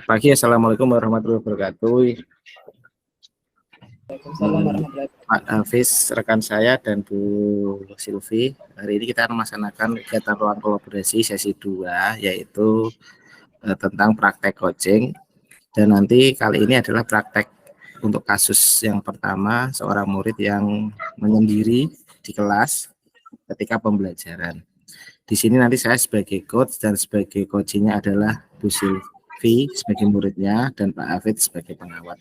Selamat pagi, Assalamualaikum warahmatullahi wabarakatuh. Waalaikumsalam warahmatullahi wabarakatuh. Pak Hafiz, rekan saya dan Bu Silvi, hari ini kita akan melaksanakan kegiatan ruang kolaborasi sesi 2, yaitu tentang praktek coaching. Dan nanti kali ini adalah praktek untuk kasus yang pertama, seorang murid yang menyendiri di kelas ketika pembelajaran. Di sini nanti saya sebagai coach dan sebagai coachingnya adalah Bu Silvi sebagai muridnya dan Pak Hafiz sebagai pengawal.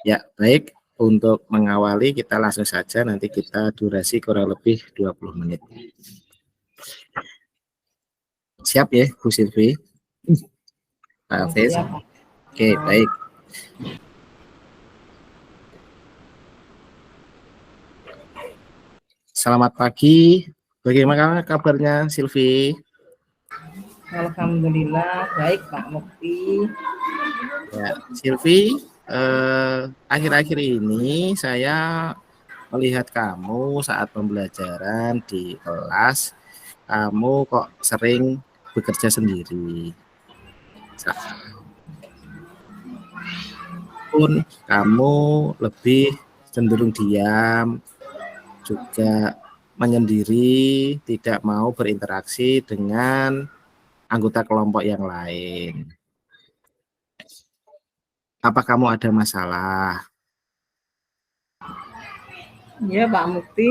Ya, baik. Untuk mengawali kita langsung saja, nanti kita durasi kurang lebih 20 menit. Siap ya, Bu Silvi? Pak Hafiz? Oke, baik. Selamat pagi. Bagaimana kabarnya, Silvi? Alhamdulillah, baik Pak Mukti. Ya, Silvi, akhir-akhir ini saya melihat kamu saat pembelajaran di kelas, kamu kok sering bekerja sendiri. Pun kamu lebih cenderung diam, juga menyendiri, tidak mau berinteraksi dengan anggota kelompok yang lain. Apa kamu ada masalah? Ya Pak Mukti,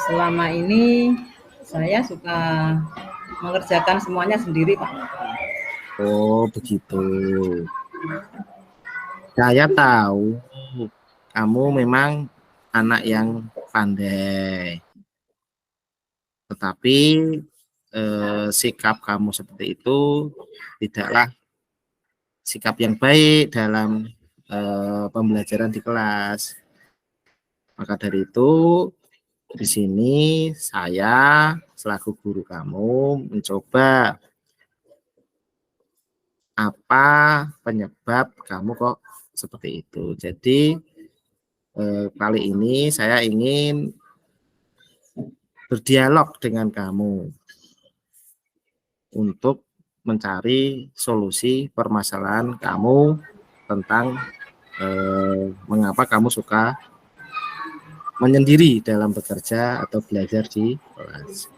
selama ini saya suka mengerjakan semuanya sendiri Pak. Oh, begitu. Saya tahu kamu memang anak yang pandai. Tetapi sikap kamu seperti itu tidaklah sikap yang baik dalam pembelajaran di kelas. Maka dari itu, di sini saya selaku guru kamu mencoba apa penyebab kamu kok seperti itu. Jadi kali ini saya ingin berdialog dengan kamu untuk mencari solusi permasalahan kamu tentang mengapa kamu suka menyendiri dalam bekerja atau belajar di kelas.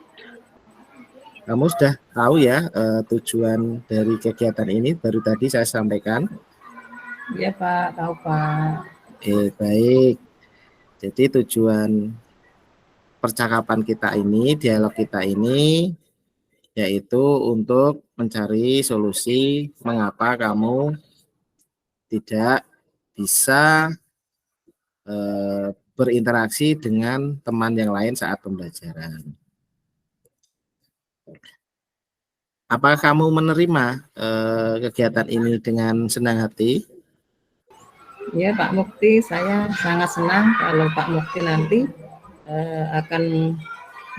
Kamu sudah tahu ya tujuan dari kegiatan ini, baru tadi saya sampaikan. Iya Pak, tahu Pak. Baik. Jadi tujuan percakapan kita ini, dialog kita ini, yaitu untuk mencari solusi mengapa kamu tidak bisa berinteraksi dengan teman yang lain saat pembelajaran. Apakah kamu menerima kegiatan ini dengan senang hati? Ya Pak Mukti, saya sangat senang kalau Pak Mukti nanti akan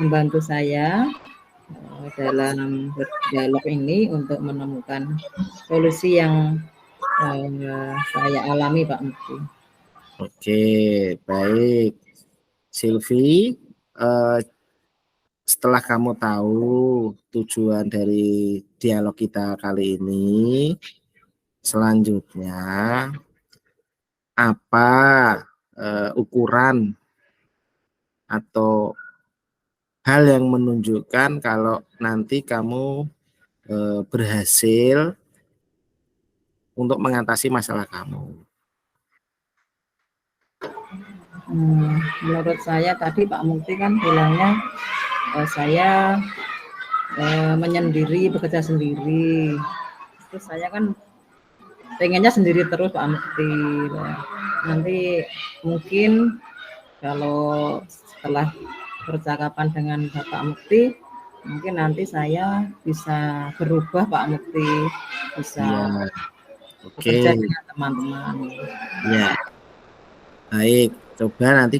membantu saya dalam berdialog ini untuk menemukan solusi yang saya alami Pak Mukti. Oke, baik. Silvi, setelah kamu tahu tujuan dari dialog kita kali ini, selanjutnya apa ukuran atau hal yang menunjukkan kalau nanti kamu berhasil untuk mengatasi masalah kamu? Menurut saya tadi Pak Mukti kan bilangnya saya menyendiri, bekerja sendiri. Terus saya kan pengennya sendiri terus Pak Mukti. Nanti mungkin kalau setelah percakapan dengan Bapak Mukti, mungkin nanti saya bisa berubah Pak Mukti, bisa bekerja dengan teman-teman. Ya, baik. Coba nanti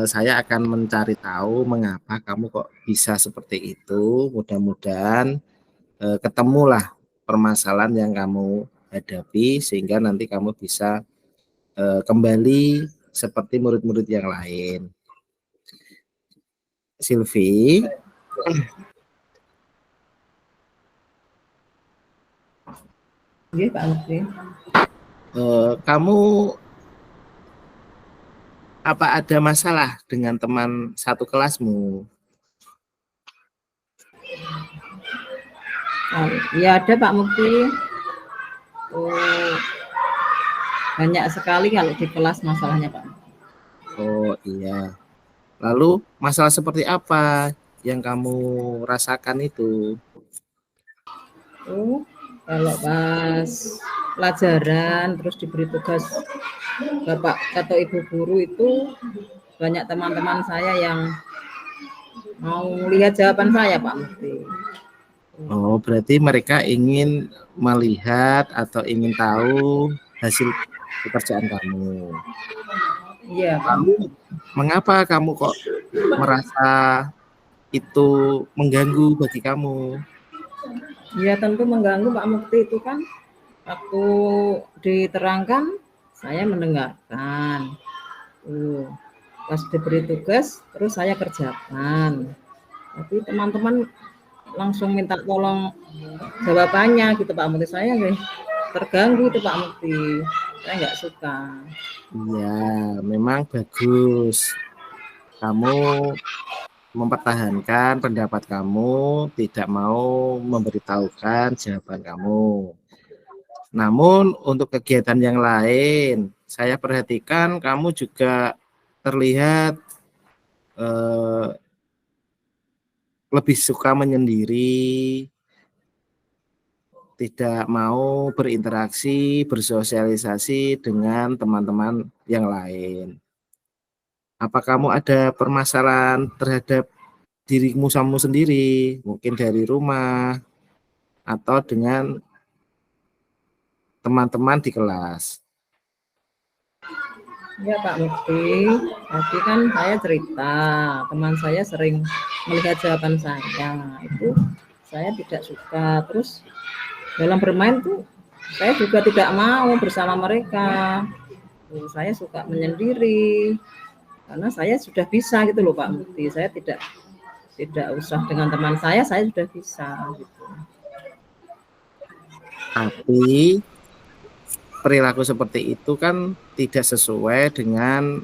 saya akan mencari tahu mengapa kamu kok bisa seperti itu. Mudah-mudahan ketemulah permasalahan yang kamu hadapi sehingga nanti kamu bisa kembali seperti murid-murid yang lain. Silvi, Nggih, Pak Mukti. Kamu apa ada masalah dengan teman satu kelasmu? Ya ada Pak Mukti. Banyak sekali kalau di kelas masalahnya Pak. Oh iya. Lalu masalah seperti apa yang kamu rasakan itu? Kalau pas pelajaran terus diberi tugas Bapak atau Ibu guru itu banyak teman-teman saya yang mau lihat jawaban saya Pak Mukti. Oh, berarti mereka ingin melihat atau ingin tahu hasil pekerjaan kamu. Iya Pak. Lalu mengapa kamu kok merasa itu mengganggu bagi kamu? Ya tentu mengganggu Pak Mukti, itu kan waktu diterangkan saya mendengarkan. Pas diberi tugas terus saya kerjakan. Tapi teman-teman langsung minta tolong jawabannya gitu Pak Mukti. Saya terganggu itu Pak Mukti. Saya nggak suka. Iya, memang bagus. Kamu mempertahankan pendapat kamu, tidak mau memberitahukan jawaban kamu. Namun untuk kegiatan yang lain, saya perhatikan kamu juga terlihat lebih suka menyendiri, tidak mau berinteraksi, bersosialisasi dengan teman-teman yang lain. Apa kamu ada permasalahan terhadap dirimu kamu sendiri, mungkin dari rumah atau dengan teman-teman di kelas? Ya Pak Mukti, tadi kan saya cerita, teman saya sering melihat jawaban saya, itu saya tidak suka. Terus dalam bermain tuh saya juga tidak mau bersama mereka. Saya suka menyendiri karena saya sudah bisa gitu loh Pak Mukti. Saya tidak usah dengan teman saya sudah bisa gitu. Tapi perilaku seperti itu kan tidak sesuai dengan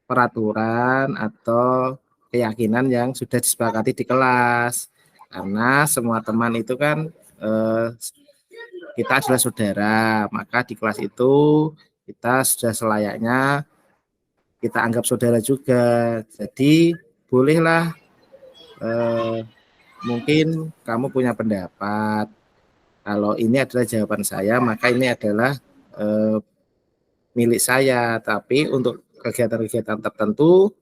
peraturan atau keyakinan yang sudah disepakati di kelas. Karena semua teman itu kan kita adalah saudara, maka di kelas itu kita sudah selayaknya kita anggap saudara juga. Jadi bolehlah mungkin kamu punya pendapat. Kalau ini adalah jawaban saya, maka ini adalah milik saya. Tapi untuk kegiatan-kegiatan tertentu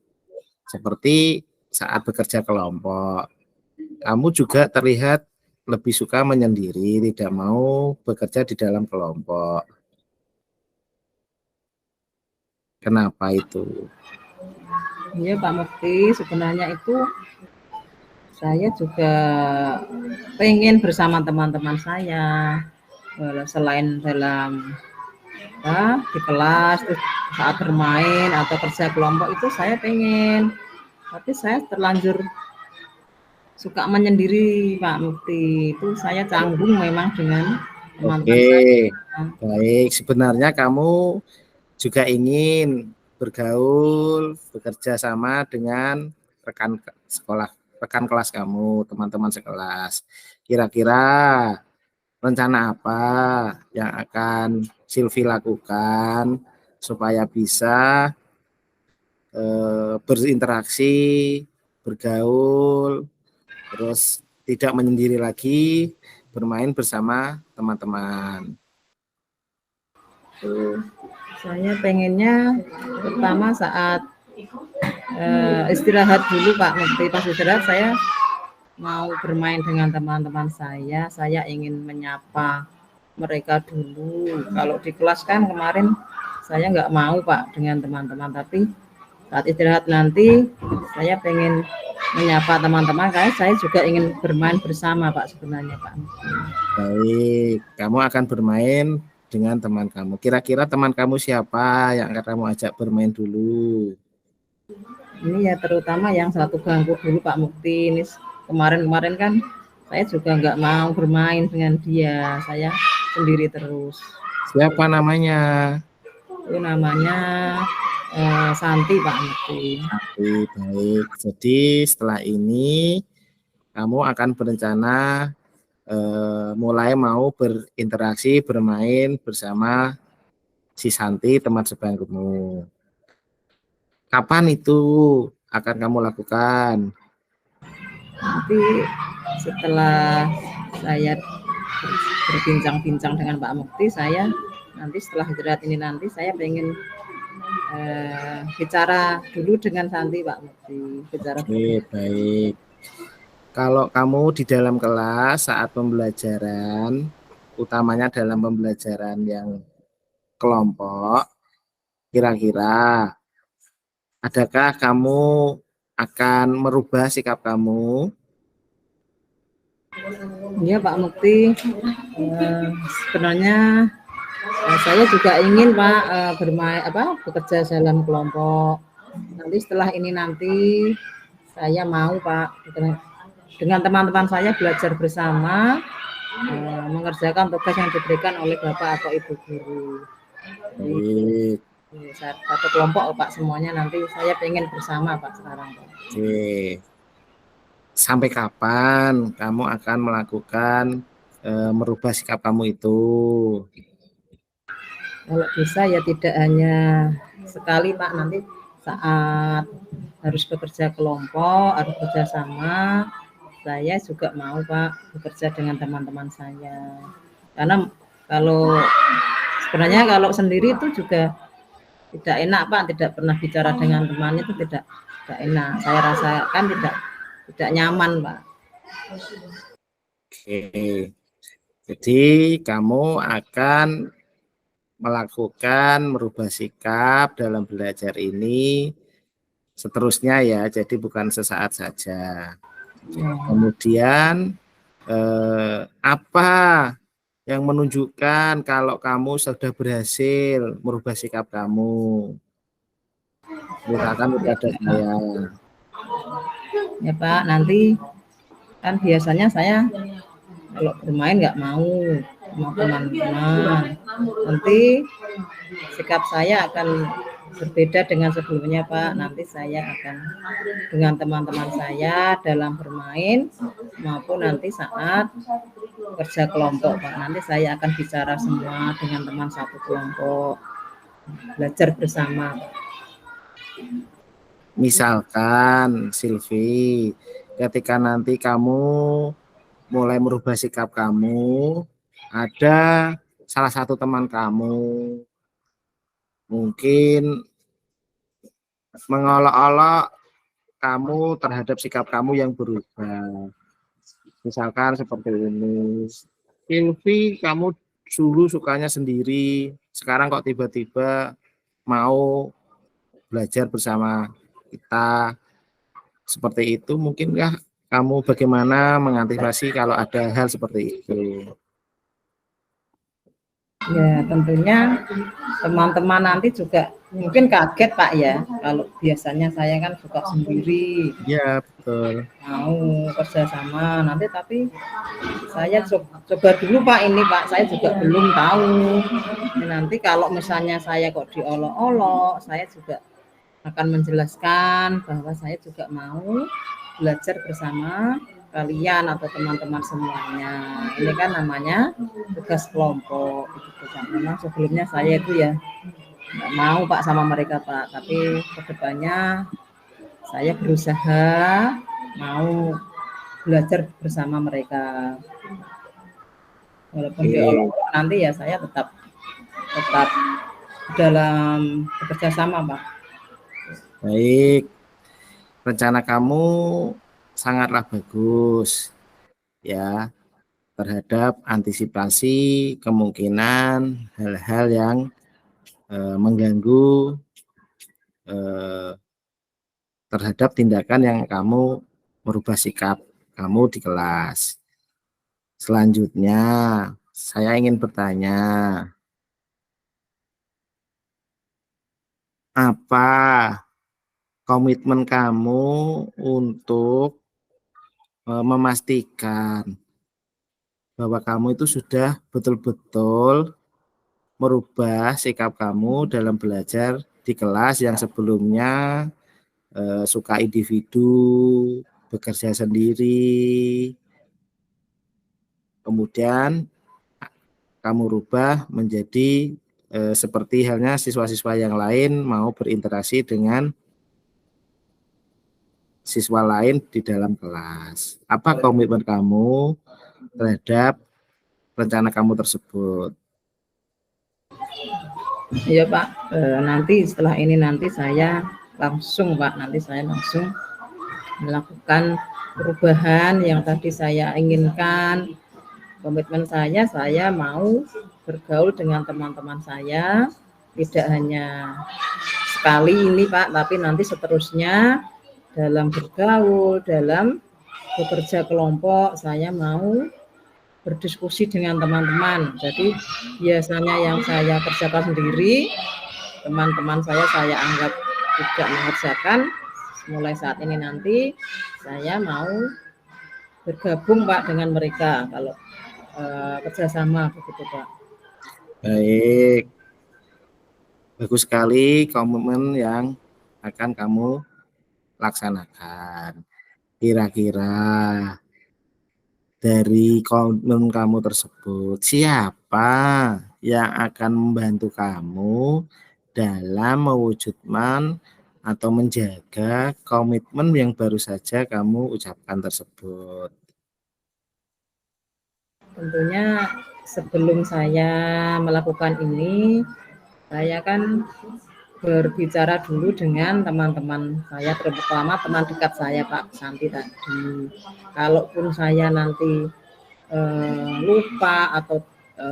seperti saat bekerja kelompok, kamu juga terlihat lebih suka menyendiri, tidak mau bekerja di dalam kelompok. Kenapa itu? Iya Pak Mukti, sebenarnya itu saya juga pengen bersama teman-teman saya, selain dalam di kelas, terus saat bermain atau kerja kelompok itu saya pengen. Tapi saya terlanjur suka menyendiri Pak Mukti. Itu saya canggung memang dengan teman-teman saya. Oke, baik. Sebenarnya kamu juga ingin bergaul, bekerja sama dengan rekan sekolah, rekan kelas kamu, teman-teman sekelas. Kira-kira rencana apa yang akan Silvi lakukan supaya bisa berinteraksi, bergaul, terus tidak menyendiri lagi, bermain bersama teman-teman. Saya pengennya pertama saat istirahat dulu Pak Mukti. Pas istirahat saya mau bermain dengan teman-teman saya ingin menyapa mereka dulu. Kalau di kelas kan kemarin saya nggak mau Pak dengan teman-teman, tapi saat istirahat nanti saya pengen menyapa teman-teman karena saya juga ingin bermain bersama Pak sebenarnya Pak. Baik, kamu akan bermain dengan teman kamu. Kira-kira teman kamu siapa yang akan kamu ajak bermain dulu? Ini ya terutama yang satu ganggu dulu Pak Mukti. Ini kemarin-kemarin kan saya juga nggak mau bermain dengan dia, saya sendiri terus. Siapa namanya? Itu namanya Santi Pak Mukti. Santi, baik. Jadi setelah ini kamu akan berencana mulai mau berinteraksi, bermain bersama si Santi, teman sebangkumu. Kapan itu akan kamu lakukan? Nanti setelah saya berbincang-bincang dengan Pak Mukti, saya nanti setelah hijrah ini nanti saya pengen bicara dulu dengan Santi Pak Mukti. Bicara Oke, baik. Kalau kamu di dalam kelas saat pembelajaran, utamanya dalam pembelajaran yang kelompok, kira-kira adakah kamu akan merubah sikap kamu? Iya Pak Mukti, sebenarnya saya juga ingin Pak bermain bekerja dalam kelompok. Nanti setelah ini nanti saya mau Pak dengan teman-teman saya belajar bersama mengerjakan tugas yang diberikan oleh Bapak atau Ibu guru. Baik. Satu kelompok Pak semuanya nanti saya pengen bersama Pak sekarang Pak. Oke. Sampai kapan kamu akan melakukan merubah sikap kamu itu? Kalau bisa ya tidak hanya sekali Pak, nanti saat harus bekerja kelompok, harus bekerja sama, saya juga mau Pak bekerja dengan teman-teman saya. Karena kalau sebenarnya kalau sendiri itu juga tidak enak Pak, tidak pernah bicara dengan teman itu tidak enak. Saya rasakan tidak nyaman Pak. Oke. Jadi kamu akan melakukan merubah sikap dalam belajar ini seterusnya ya, jadi bukan sesaat saja. Kemudian apa yang menunjukkan kalau kamu sudah berhasil merubah sikap kamu? Ceritakan kepada saya. Ya Pak, nanti kan biasanya saya kalau bermain nggak mau sama teman-teman. Nanti sikap saya akan berbeda dengan sebelumnya Pak. Nanti saya akan dengan teman-teman saya dalam bermain maupun nanti saat kerja kelompok Pak. Nanti saya akan bicara semua dengan teman satu kelompok, belajar bersama. Misalkan Silvi, ketika nanti kamu mulai merubah sikap kamu, ada salah satu teman kamu mungkin mengolok-olok kamu terhadap sikap kamu yang berubah. Misalkan seperti ini, Silvi, kamu dulu sukanya sendiri, sekarang kok tiba-tiba mau belajar bersama kita. Seperti itu, mungkinkah kamu bagaimana mengantisipasi kalau ada hal seperti itu? Ya tentunya teman-teman nanti juga mungkin kaget Pak ya, kalau biasanya saya kan suka sendiri, Ya, betul. mau kerja sama, nanti tapi saya coba dulu Pak ini Pak, saya juga belum tahu. Nanti kalau misalnya saya kok diolok-olok, saya juga akan menjelaskan bahwa saya juga mau belajar bersama kalian atau teman-teman semuanya. Ini kan namanya tugas kelompok gitu kan. Memang sebelumnya saya itu ya nggak mau Pak sama mereka Pak, tapi kedepannya saya berusaha mau belajar bersama mereka. Walaupun diolok-olok nanti ya saya tetap tetap dalam bekerja sama Pak. Baik, rencana kamu sangatlah bagus ya terhadap antisipasi kemungkinan hal-hal yang mengganggu terhadap tindakan yang kamu merubah sikap kamu di kelas. Selanjutnya, saya ingin bertanya, apa komitmen kamu untuk memastikan bahwa kamu itu sudah betul-betul merubah sikap kamu dalam belajar di kelas yang sebelumnya suka individu, bekerja sendiri, kemudian kamu rubah menjadi seperti halnya siswa-siswa yang lain mau berinteraksi dengan siswa lain di dalam kelas. Apa komitmen kamu terhadap rencana kamu tersebut? Iya Pak, nanti setelah ini nanti saya langsung Pak, nanti saya langsung melakukan perubahan yang tadi saya inginkan. Komitmen saya mau bergaul dengan teman-teman saya, tidak hanya sekali ini Pak, tapi nanti seterusnya dalam bergaul, dalam bekerja kelompok, saya mau berdiskusi dengan teman-teman. Jadi biasanya yang saya kerjakan sendiri, teman-teman saya anggap tidak mengerjakan. Mulai saat ini nanti saya mau bergabung Pak dengan mereka kalau kerjasama begitu Pak. Baik, bagus sekali komitmen yang akan kamu laksanakan. Kira-kira dari komitmen kamu tersebut, siapa yang akan membantu kamu dalam mewujudkan atau menjaga komitmen yang baru saja kamu ucapkan tersebut? Tentunya sebelum saya melakukan ini, saya kan berbicara dulu dengan teman-teman saya, terutama teman dekat saya Pak Santi tadi. Kalaupun saya nanti lupa atau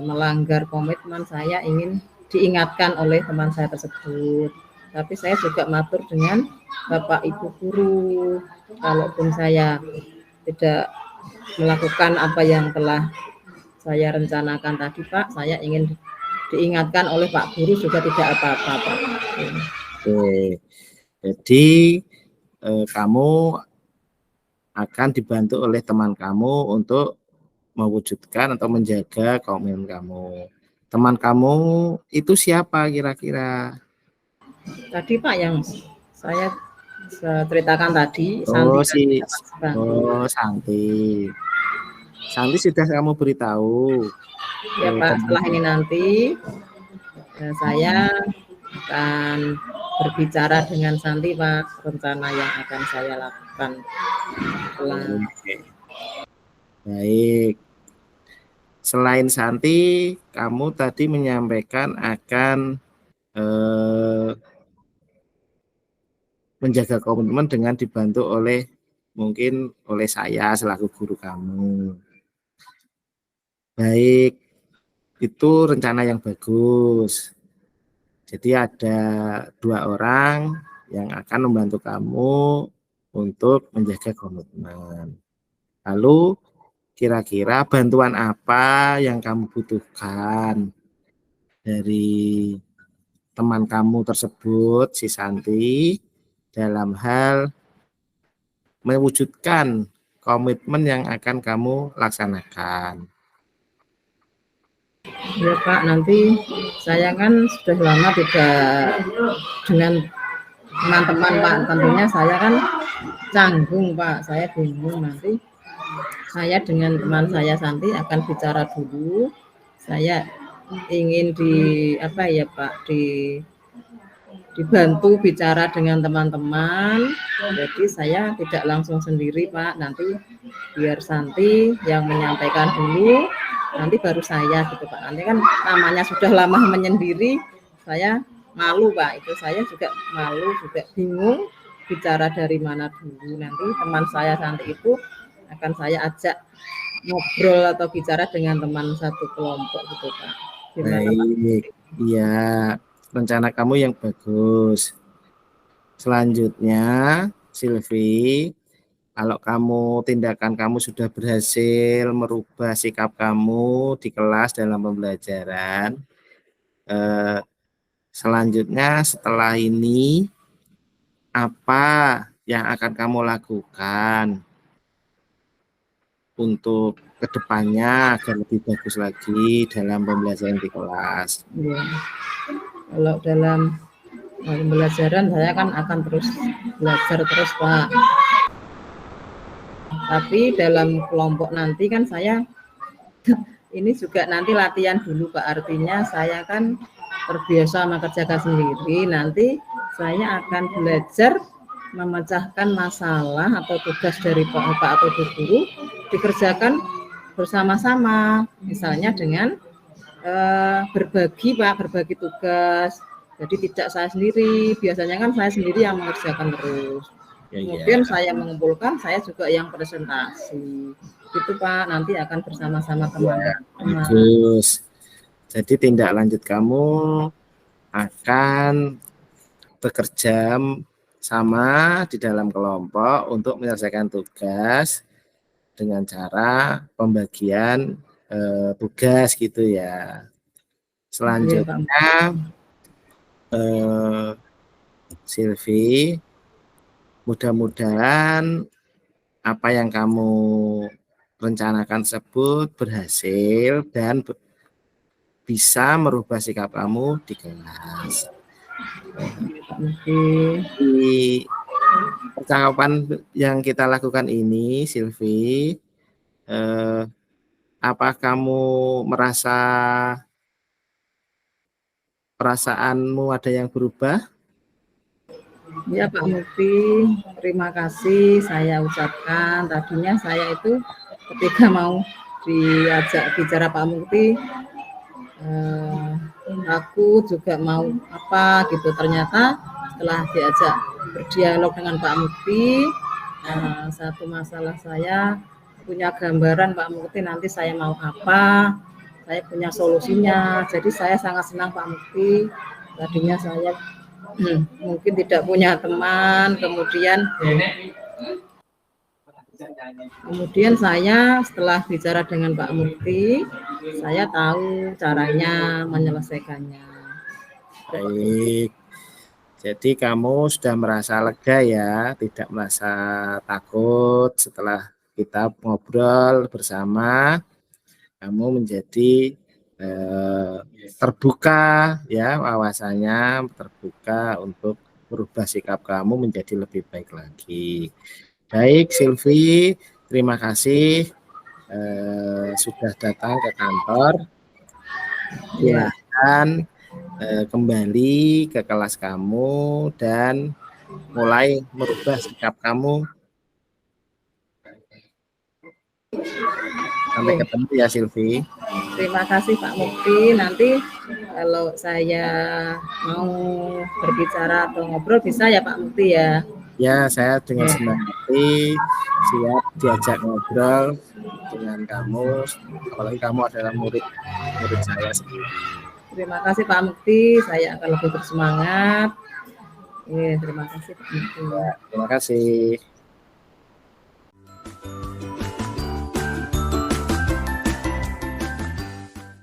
melanggar komitmen, saya ingin diingatkan oleh teman saya tersebut. Tapi saya juga matur dengan Bapak Ibu guru, kalaupun saya tidak melakukan apa yang telah saya rencanakan tadi Pak, saya ingin diingatkan oleh Pak Guru juga tidak apa-apa Pak. Oke, jadi kamu akan dibantu oleh teman kamu untuk mewujudkan atau menjaga komitmen kamu. Teman kamu itu siapa kira-kira? Tadi Pak yang saya ceritakan tadi, Santi Oh, tadi dapat bantu. Santi. Santi sudah kamu beritahu ke Ya Pak, teman setelah ini nanti saya akan berbicara dengan Santi Pak, rencana yang akan saya lakukan setelah. Oke. Baik. Selain Santi, kamu tadi menyampaikan akan menjaga komitmen dengan dibantu oleh mungkin oleh saya selaku guru kamu. Baik, itu rencana yang bagus. Jadi ada 2 orang yang akan membantu kamu untuk menjaga komitmen. Lalu kira-kira bantuan apa yang kamu butuhkan dari teman kamu tersebut, si Santi, dalam hal mewujudkan komitmen yang akan kamu laksanakan? Ya Pak, nanti saya kan sudah lama tidak dengan teman-teman Pak, tentunya saya kan canggung Pak, saya bingung nanti saya dengan teman saya Santi akan bicara dulu. Saya ingin apa ya Pak, dibantu bicara dengan teman-teman. Jadi saya tidak langsung sendiri Pak, nanti biar Santi yang menyampaikan dulu, nanti baru saya gitu Pak. Nanti kan namanya sudah lama menyendiri, saya malu Pak, itu saya juga malu, juga bingung bicara dari mana dulu. Nanti teman saya Santi itu akan saya ajak ngobrol atau bicara dengan teman satu kelompok gitu Pak. Gimana Pak? Baik, iya, rencana kamu yang bagus. Selanjutnya, Silvi, kalau tindakan kamu sudah berhasil merubah sikap kamu di kelas dalam pembelajaran, selanjutnya setelah ini apa yang akan kamu lakukan? untuk kedepannya agar lebih bagus lagi dalam pembelajaran di kelas? Ya. Kalau dalam pembelajaran saya kan akan terus belajar terus Pak. Tapi dalam kelompok nanti kan saya ini juga nanti latihan dulu Pak. Artinya saya kan terbiasa mengerjakan sendiri. Nanti saya akan belajar memecahkan masalah atau tugas dari Pak atau guru dikerjakan bersama-sama. Misalnya dengan berbagi Pak, berbagi tugas. Jadi tidak saya sendiri. Biasanya kan saya sendiri yang mengerjakan terus. Kemudian saya mengumpulkan, saya juga yang presentasi. Gitu Pak, nanti akan bersama-sama teman-teman. Bagus. Jadi tindak lanjut kamu akan bekerja sama di dalam kelompok untuk menyelesaikan tugas dengan cara pembagian tugas gitu ya. Selanjutnya Silvi, mudah-mudahan apa yang kamu rencanakan tersebut berhasil dan bisa merubah sikap kamu di kelas. Di percakapan yang kita lakukan ini, Silvi, apa kamu merasa perasaanmu ada yang berubah? Ya Pak Mukti, terima kasih saya ucapkan. Tadinya saya itu ketika mau diajak bicara Pak Mukti, aku juga mau apa gitu. Ternyata setelah diajak berdialog dengan Pak Mukti, satu masalah saya punya gambaran Pak Mukti nanti saya mau apa, saya punya solusinya. Jadi saya sangat senang Pak Mukti. Tadinya saya mungkin tidak punya teman, kemudian saya setelah bicara dengan Pak Mukti, saya tahu caranya menyelesaikannya. Baik, jadi kamu sudah merasa lega ya, tidak merasa takut setelah kita ngobrol bersama, kamu menjadi terbuka ya wawasannya, terbuka untuk merubah sikap kamu menjadi lebih baik lagi. Baik Silvi, terima kasih sudah datang ke kantor. Silakan kembali ke kelas kamu dan mulai merubah sikap kamu. Sampai ketemu ya Silvi. Terima kasih Pak Mukti. Nanti kalau saya mau berbicara atau ngobrol bisa ya Pak Mukti ya? Ya, saya dengan senang hati siap diajak ngobrol dengan kamu, apalagi kamu adalah murid saya sendiri. Terima kasih Pak Mukti, saya akan lebih bersemangat. Terima kasih Pak Mukti. Terima kasih.